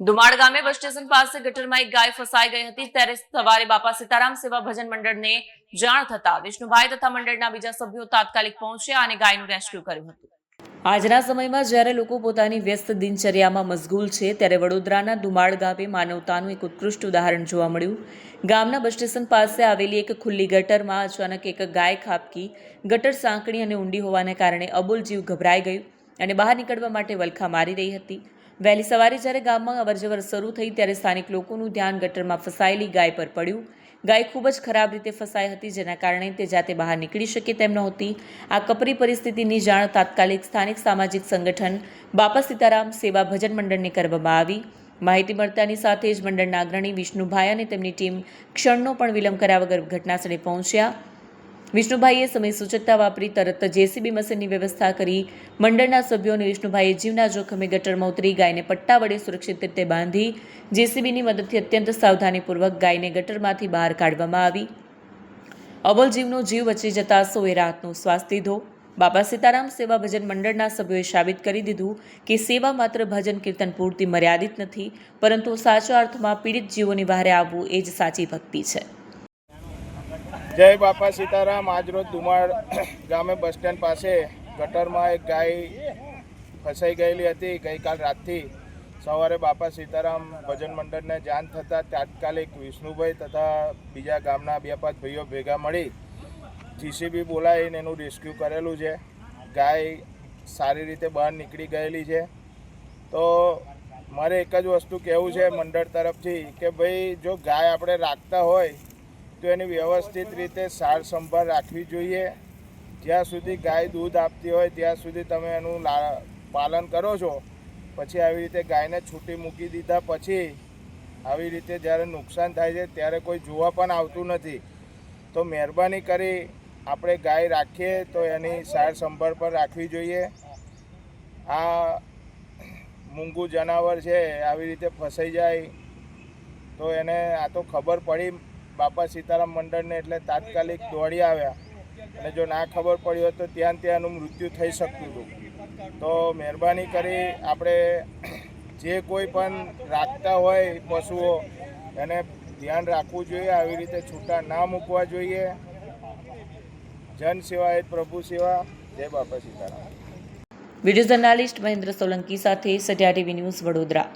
ધુમાડ ગામે bus station પાસે ગટરમાં એક ગાય ફસાઈ ગઈ હતી ત્યારે સવારે બાપા સીતારામ સેવા ભજન મંડળને જાણ થતા વિષ્ણુભાઈ તથા મંડળના બીજા સભ્યો તાત્કાલિક પહોંચ્યા અને ગાયનું રેસ્ક્યુ કર્યું હતું। આજના સમયમાં જ્યારે લોકો પોતાની વ્યસ્ત દિનચર્યામાં મશગુલ છે ત્યારે વડોદરાના ધુમાડ ગામે માનવતાનું એક ઉત્કૃષ્ટ ઉદાહરણ જોવા મળ્યું। ગામના બસ સ્ટેશન પાસે આવેલી એક ખુલ્લી ગટરમાં અચાનક એક ગાય ખાબકી ગટર સાંકડી અને ઊંડી હોવાને કારણે અબોલ જીવ ગભરાઈ ગયું અને બહાર નીકળવા માટે વલખા મારી રહી હતી। વહેલી સવારે જ્યારે ગામમાં અવરજવર શરૂ થઈ ત્યારે સ્થાનિક લોકોનું ધ્યાન ગટરમાં ફસાયેલી ગાય પર પડ્યું। ગાય ખૂબ જ ખરાબ રીતે ફસાઈ હતી જેના કારણે તે જાતે બહાર નીકળી શકે તેમ નહોતી। આ કપરી પરિસ્થિતિની જાણ તાત્કાલિક સ્થાનિક સામાજિક સંગઠન બાપા સીતારામ સેવા ભજન મંડળને કરવામાં આવી। માહિતી મળતાની સાથે જ મંડળના અગ્રણી વિષ્ણુભાઈ અને તેમની ટીમ ક્ષણનો પણ વિલંબ કર્યા વગર ઘટનાસ્થળે પહોંચ્યા। વિષ્ણુભાઈએ સમય સૂચકતા વાપરી તરત જેસીબી મશીનની વ્યવસ્થા કરી। મંડળના સભ્યો અને વિષ્ણુભાઈએ જીવના જોખમે ગટરમાં ઉતરી ગાયને પટ્ટા વડે સુરક્ષિત રીતે બાંધી જેસીબીની મદદથી અત્યંત સાવધાનીપૂર્વક ગાયને ગટરમાંથી બહાર કાઢવામાં આવી। અબોલ જીવનો જીવ બચી જતા સૌએ રાહતનો શ્વાસ લીધો। બાપા સીતારામ સેવા ભજન મંડળના સભ્યોએ સાબિત કરી દીધું કે સેવા માત્ર ભજન કીર્તન પૂરતી મર્યાદિત નથી, પરંતુ સાચા અર્થમાં પીડિત જીવોની વહારે આવવું એ જ સાચી ભક્તિ છે। જય બાપા સીતારામ। આજરોજ ધુમાડ ગામે બસ સ્ટેન્ડ પાસે ગટરમાં એક ગાય ફસાઈ ગયેલી હતી। ગઈકાલ રાતથી સવારે બાપા સીતારામ ભજન મંડળને જાણ થતાં તાત્કાલિક વિષ્ણુભાઈ તથા બીજા ગામના 2-5 ભાઈઓ ભેગા મળી જીસીબી બોલાવીને એનું રેસ્ક્યુ કરેલું છે। ગાય સારી રીતે બહાર નીકળી ગયેલી છે। તો મારે એક જ વસ્તુ કહેવું છે મંડળ તરફથી કે ભાઈ જો ગાય આપણે રાખતા હોય તો એની વ્યવસ્થિત રીતે સાર સંભાળ રાખવી જોઈએ। જ્યાં સુધી ગાય દૂધ આપતી હોય ત્યાં સુધી તમે એનું પાલન કરો છો, પછી આવી રીતે ગાયને છૂટી મૂકી દીધા પછી આવી રીતે જ્યારે નુકસાન થાય છે ત્યારે કોઈ જોવા પણ આવતું નથી। તો મહેરબાની કરી આપણે ગાય રાખીએ તો એની સાર સંભાળ પણ રાખવી જોઈએ। આ મૂંગું જનાવર છે આવી રીતે ફસાઈ જાય તો એને આ તો ખબર પડી બાપા સીતારામ મંડળને એટલે તાત્કાલિક દોડી આવ્યા, અને જો ના ખબર પડી હોય તો ત્યાંનું મૃત્યુ થઈ શકતું હતું। તો મહેરબાની કરી આપણે જે કોઈ પણ રાખતા હોય પશુઓ એને ધ્યાન રાખવું જોઈએ, આવી રીતે છૂટા ના મૂકવા જોઈએ। જન સેવા એ પ્રભુ સેવા। જય બાપા સીતારામ। વિડીયો જર્નાલિસ્ટ મહેન્દ્ર સોલંકી સાથે સત્યા ટીવી ન્યૂઝ વડોદરા।